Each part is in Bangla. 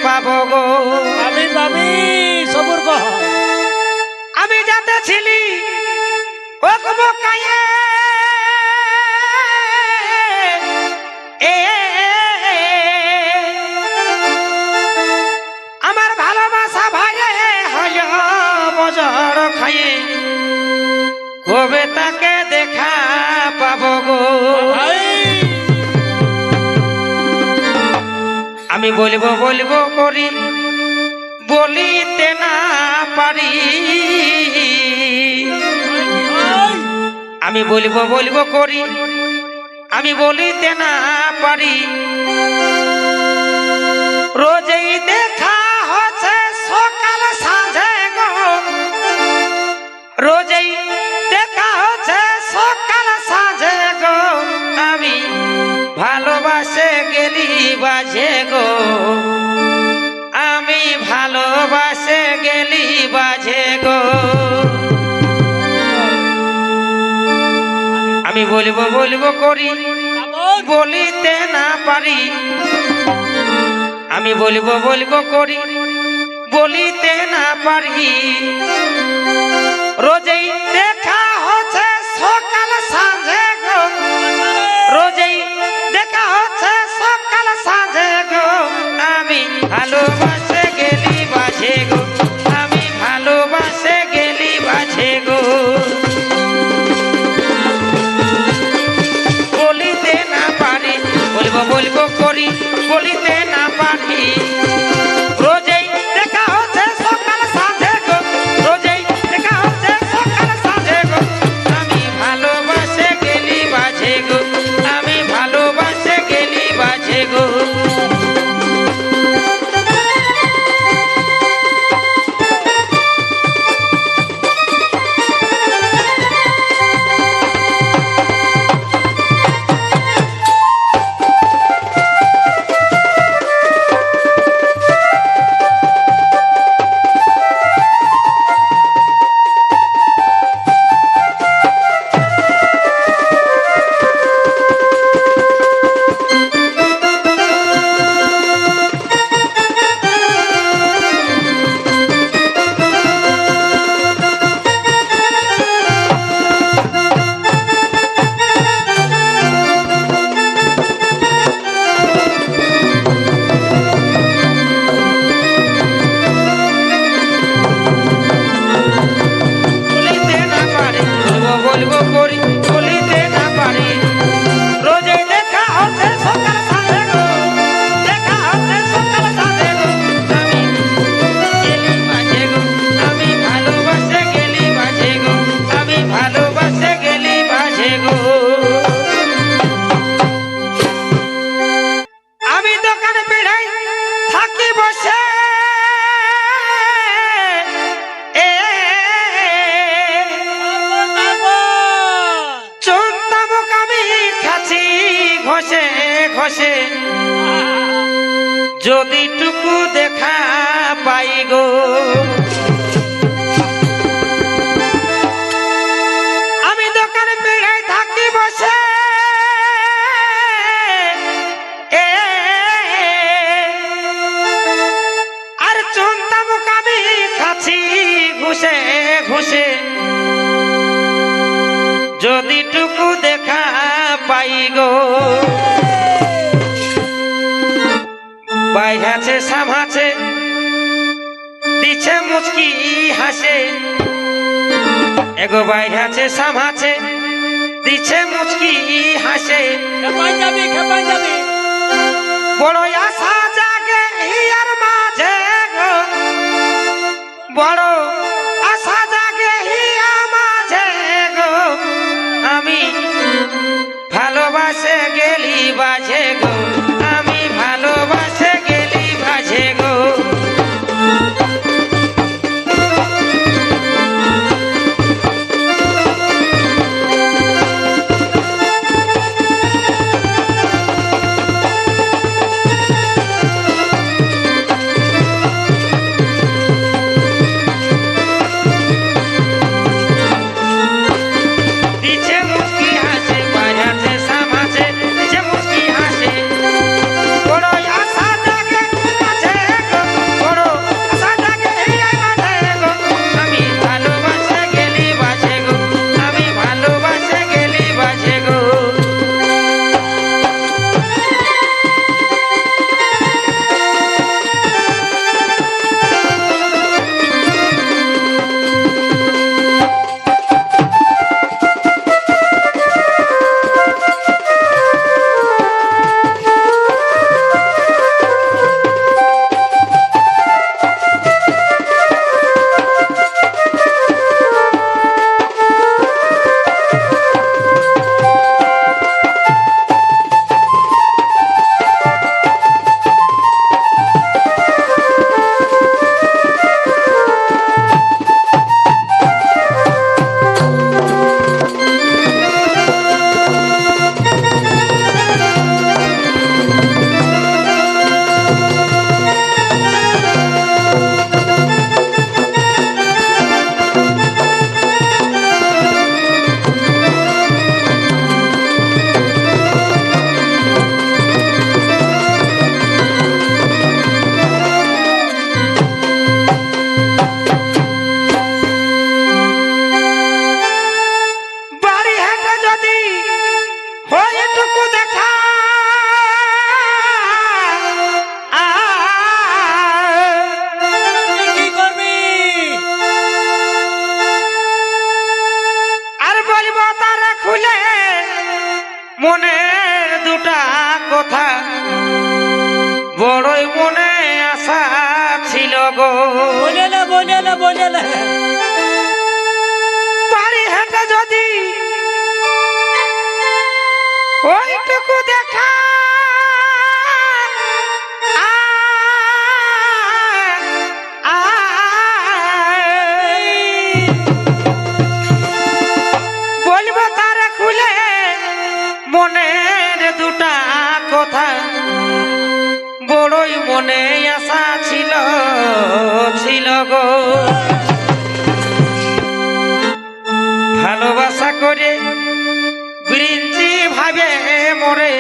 পাবো গো। আমি পাবি সবুর কহ আমি যাতে ছিলি ও বোকায়ে আমার ভালোবাসা ভাইরে হয় বজর খাইয়ে কবে তাকে দেখা পাবো গো। আমি বলবো বলবো করি বলিতে না পারি, আমি বলবো বলবো করি আমি বলিতে না পারি। রোজই দেখা হচ্ছে সকাল সাঁঝে গো, রোজই দেখা হচ্ছে সকাল সাঁঝে গো। আমি ভালোবাসে গেলি বাজে গো, আমি ভালোবাসে গেলি বাজে গো। আমি বলবো বলবো করি বলিতে না পারি, আমি বলবো বলবো করি বলিতে না পারি। রোজই দেখা হচ্ছে সকাল সাঁঝে গো, রোজই দেখা হচ্ছে সকাল সাঁঝে গো। আমি ভালোবাসে গেলি বাজে গো, আমি ভালোবাসে গেলি বাজে গো। বলিতে না পারি বলবো বলবো করি বলিতে না পারি। রোজই দেখা হচ্ছে সকাল সাঁঝে গো, রোজই দেখা হচ্ছে সকাল সাঁঝে গো। আমি ভালোবাসে গেলি বাজে গো, আমি ভালোবাসে গেলি বাজে গো। বলবো করি বলিতে না পারি। রোজই দেখা হচ্ছে সকাল সাঁঝে গো, দেখা হচ্ছে সকাল সাঁঝে গো। আমি গেলি বাজে গো, আমি ভালোবাসে গেলি বাজে গো, আমি ভালোবাসে গেলি বাজে গো। আমি দোকানে বেড়াই থাকি বসে, ঘষে ঘষে যদি টুকু দেখা পাই গো। আমি দোকানে বেড়াই থাকি বসে, আর চন্তা মুখ আমি খাচ্ছি ঘুষে ঘুষে যদি টুকু দেখা পাই গো। বাইরাছে সামাছে দিছে মুচকি হাসে, এগো বাইরাছে সামাছে দিছে মুচকি হাসে। বড় আশা জাগে হিয়ার মাঝে গো, বড় আশা জাগে হিয়া মাঝে গো। আমি ভালোবাসে গেলি বাজে গো, আমি ভালোবাসে গেলি বাজে গো। দিছে মুচকি হাসে, বাজাছে সামাছে দিছে মুচকি হাসে। বলে না বাড়ি হেঁটে যদি ওইটুকু দেখা বলবো তারা খুলে মনের দুটা কথা বড়ই মনে আশা ছিল ছিল গো ভালোবাসা করে বিরিঞ্চি ভাবে মরে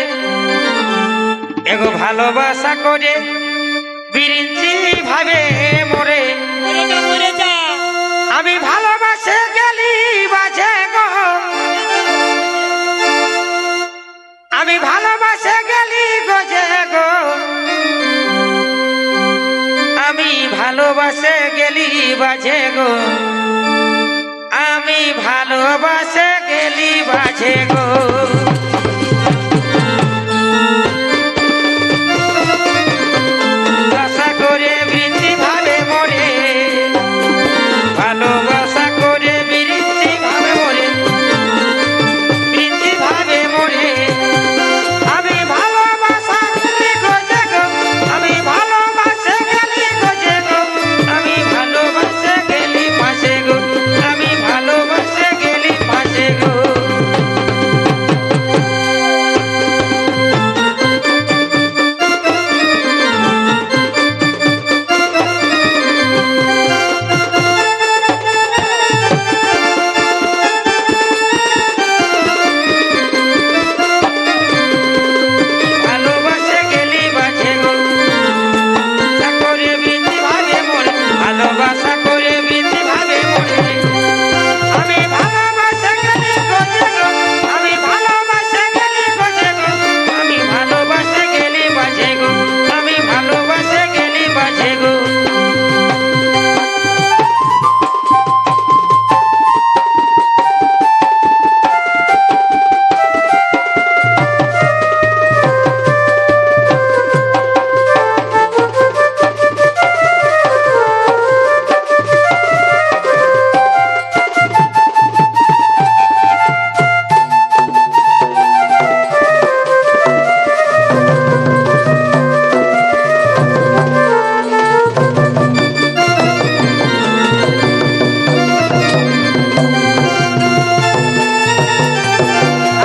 এগো ভালোবাসা করে বিরিঞ্চি ভাবে মরে মরে যা আমি ভালোবাসে গেলি বাজে গো আমি ভালোবাসে গেলি গজে গো আমি ভালোবাসে গেলি বাজে গো আমি ভালোবাসে গেলি বাজে গো আশা করে বৃষ্টি ভাবে মরে ভালোবাসা করে বৃষ্টি ভাবে মরে বৃষ্টি ভাবে মরে আমি ভালোবাসা গেলি গজে গো আমি ভালোবাসে গেলি গজে গো আমি ভালোবাসে গেলি পাশে গো আমি ভালোবাসে গেলি পাশে গো ভালোবাসে গেলি বাজে গো আশা করে বৃষ্টি ভাবে মরে ভালোবাসা করে বৃষ্টি ভাবে মরে আমি ভালোবাসে গেলি গজে গো আমি ভালোবাসে গেলি গজে গো আমি ভালোবাসে গেলি বাজে গো আমি ভালোবাসে গেলি বাজে গো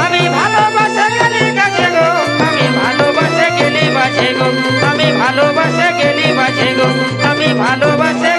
আমি ভালোবাসে গেলি গজে গো আমি ভালোবাসে গেলি বাজে গো আমি ভালোবাসে গেলি বাজে গো আমি ভালোবাসে